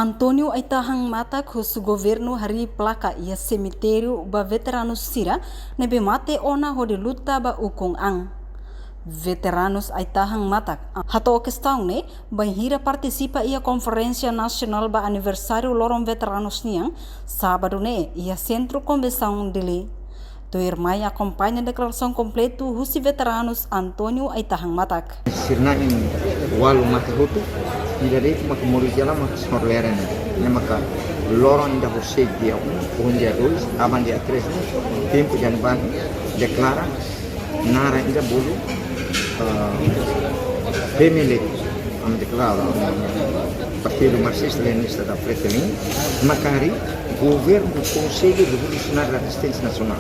Antônio Aitahang Mata khus governo hari plaka ia cemitério ba veteranos sira nebe mate ona hode luta ba ukong ang. Veteranos Aitahang Matak hato questão ne banhira participa ia conferência nacional ba aniversário lorong veteranos niang sábado ne ia centro convenção dele. Tu irmãe acompanha a declaração completa Husi Veteranos Antônio Aitahang Matak. Sirna in walu mata hotu ida dei maka morizela maka snorleren ne maka lorong inda hosei dia dia 2 aman dia 3 tempo janban declara nara inda bolu femele am declara Partido Marxista Leninista da Fretilin macari governo Conselho Revolucionário da Resistência Nacional.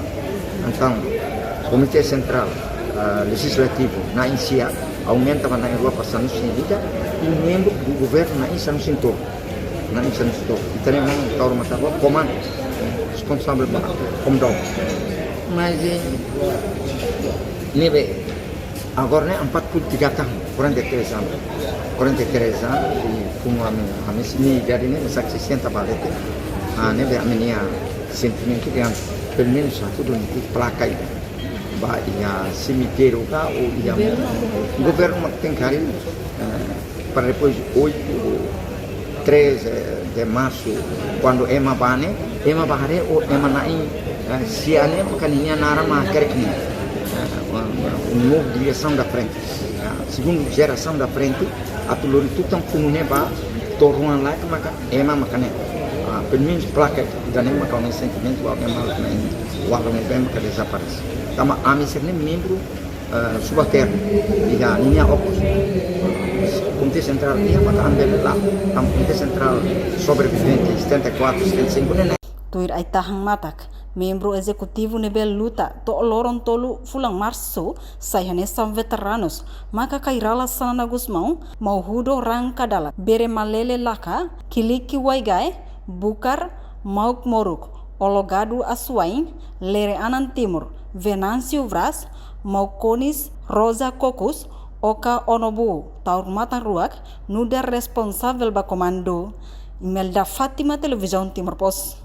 Então, o Comitê Central Legislativo na INSIA aumenta na Europa passando seguida e membro do governo na INSA no setor. Na INSA no setor. E também o Tauro Matava comando responsável para comandar. Mas agora né 43 tahun, 43 anos. 43 anos e como a minha idade né, mas que 60 balete. A minha sentimento que pelo menos satu dua placa ini, bah ia cemitério ka ou ia governo tem cari para depois 13 de março quando Ema Bahare ou Ema Nai siane makaninya nara maker ini novo direção da frente segundo geração da frente a tulur itu tão funune ba toruan lá que maka Ema makane pelo menos placa da nem maka um sentimento ao Ema o aluno que desaparece. Tama ami serne membro subalterno e a linha opus. Comitê Central ia maka ambil lá, Comitê Central sobrevivente 74, 75 né. Tuir Aitahang Matak, membro executivo nível luta to lorong tolu fulang março sayhanesam veteranos maka kairala sana Gusmão mauhudo rang kadala bere malele laka kiliki waigai bukar mauk moruk ologado Aswain lere anan timur Venancio Vras maukonis Rosa Kokus oka onobu taur mata ruak nuda responsável ba komando Imelda Fátima Televisão Timor Pos.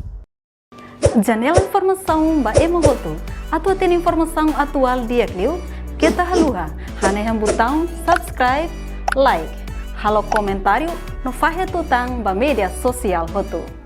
Janela informação ba emogoto atau tem informação atual dia kliu kita haluha hane botão subscribe like halo comentário no fahe tutang ba media sosial hotu.